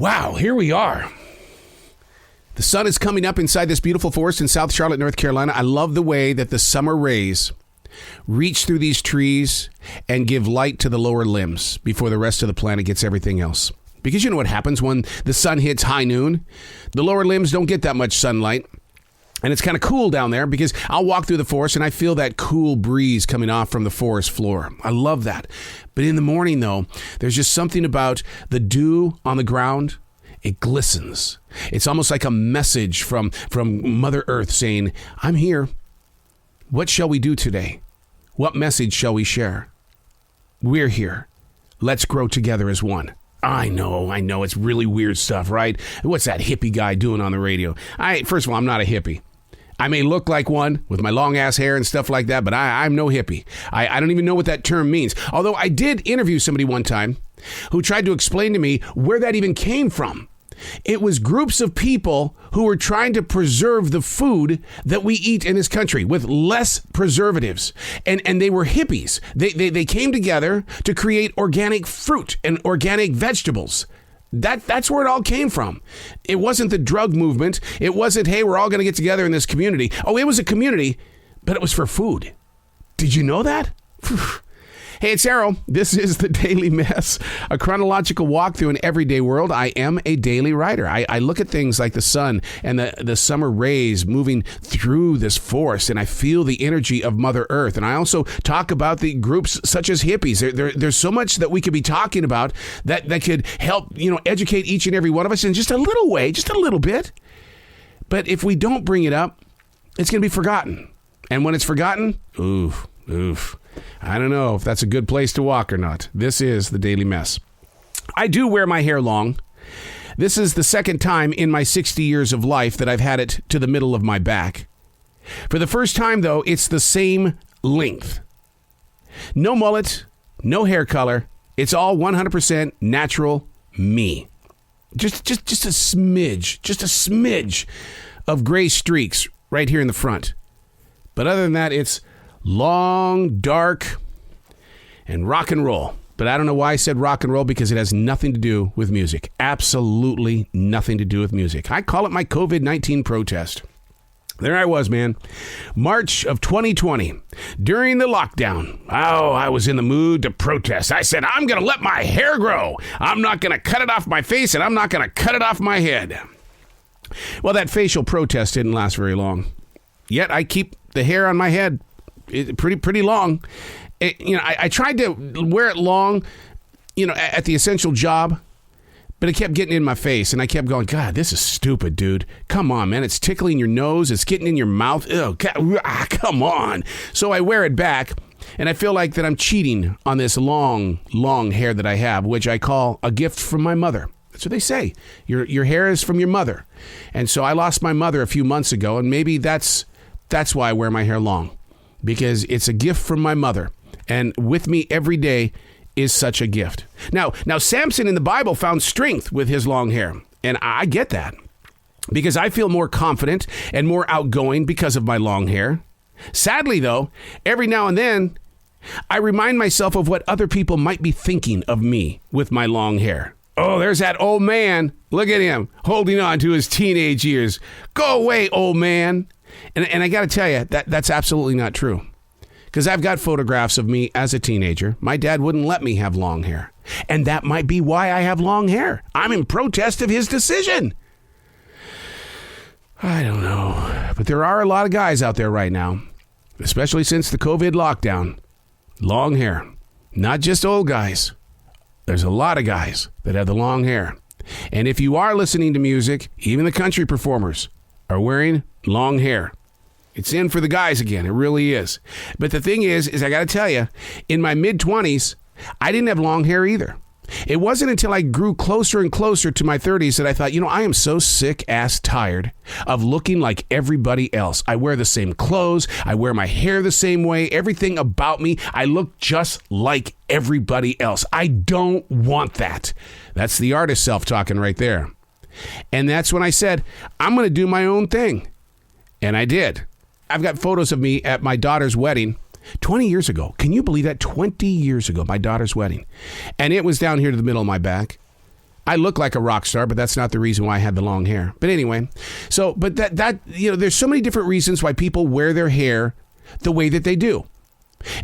Wow, here we are. The sun is coming up inside this beautiful forest in South Charlotte, North Carolina. I love the way that the summer rays reach through these trees and give light to the lower limbs before the rest of the planet gets everything else. Because you know what happens when the sun hits high noon? The lower limbs don't get that much sunlight. And it's kind of cool down there because I'll walk through the forest and I feel that cool breeze coming off from the forest floor. I love that. But in the morning, though, there's just something about the dew on the ground. It glistens. It's almost like a message from Mother Earth saying, I'm here. What shall we do today? What message shall we share? We're here. Let's grow together as one. I know. It's really weird stuff, right? What's that hippie guy doing on the radio? First of all, I'm not a hippie. I may look like one with my long ass hair and stuff like that, but I'm no hippie. I don't even know what that term means. Although I did interview somebody one time who tried to explain to me where that even came from. It was groups of people who were trying to preserve the food that we eat in this country with less preservatives. And they were hippies. They came together to create organic fruit and organic vegetables. That's where it all came from. It wasn't the drug movement. It wasn't, hey, we're all going to get together in this community. Oh, it was a community, but it was for food. Did you know that? Hey, it's Arrow. This is the Daily Mess, a chronological walk through an everyday world. I am a daily writer. I look at things like the sun and the summer rays moving through this forest, and I feel the energy of Mother Earth. And I also talk about the groups such as hippies. There's so much that we could be talking about that could help, educate each and every one of us in just a little way, just a little bit. But if we don't bring it up, it's going to be forgotten. And when it's forgotten, oof. I don't know if that's a good place to walk or not. This is the Daily Mess. I do wear my hair long. This is the second time in my 60 years of life that I've had it to the middle of my back. For the first time, though, it's the same length. No mullet, no hair color. It's all 100% natural me. Just a smidge of gray streaks right here in the front. But other than that, it's long, dark, and rock and roll. But I don't know why I said rock and roll, because it has nothing to do with music. Absolutely nothing to do with music. I call it my COVID-19 protest. There I was, man. March of 2020. During the lockdown. Oh, I was in the mood to protest. I said, I'm going to let my hair grow. I'm not going to cut it off my face, and I'm not going to cut it off my head. Well, that facial protest didn't last very long. Yet I keep the hair on my head pretty long. I tried to wear it long, at the essential job, but it kept getting in my face, and I kept going, God, this is stupid, dude. Come on, man. It's tickling your nose. It's getting in your mouth. Oh, God, come on. So I wear it back, and I feel like that I'm cheating on this long hair that I have, which I call a gift from my mother. That's what they say. Your hair is from your mother. And so I lost my mother a few months ago, and maybe that's why I wear my hair long. Because it's a gift from my mother. And with me every day is such a gift. Now Samson in the Bible found strength with his long hair. And I get that. Because I feel more confident and more outgoing because of my long hair. Sadly, though, every now and then, I remind myself of what other people might be thinking of me with my long hair. Oh, there's that old man. Look at him holding on to his teenage years. Go away, old man. And I got to tell you, that's absolutely not true. Because I've got photographs of me as a teenager. My dad wouldn't let me have long hair. And that might be why I have long hair. I'm in protest of his decision. I don't know. But there are a lot of guys out there right now, especially since the COVID lockdown. Long hair. Not just old guys. There's a lot of guys that have the long hair. And if you are listening to music, even the country performers are wearing long hair. It's in for the guys again. It really is. But the thing is I got to tell you, in my mid-20s, I didn't have long hair either. It wasn't until I grew closer and closer to my 30s that I thought, I am so sick-ass tired of looking like everybody else. I wear the same clothes. I wear my hair the same way. Everything about me, I look just like everybody else. I don't want that. That's the artist self talking right there. And that's when I said, I'm going to do my own thing. And I did. I've got photos of me at my daughter's wedding 20 years ago. Can you believe that? 20 years ago, my daughter's wedding. And it was down here to the middle of my back. I look like a rock star, but that's not the reason why I had the long hair. But anyway, but there's so many different reasons why people wear their hair the way that they do.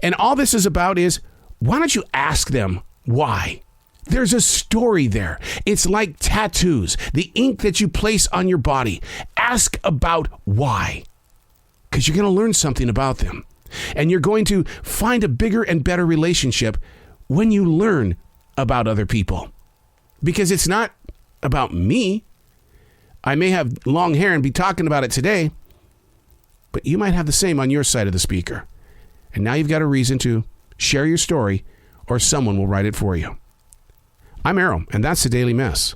And all this is about is, why don't you ask them why? There's a story there. It's like tattoos, the ink that you place on your body. Ask about why, because you're going to learn something about them. And you're going to find a bigger and better relationship when you learn about other people. Because it's not about me. I may have long hair and be talking about it today, but you might have the same on your side of the speaker. And now you've got a reason to share your story, or someone will write it for you. I'm Errol, and that's the Daily Mess.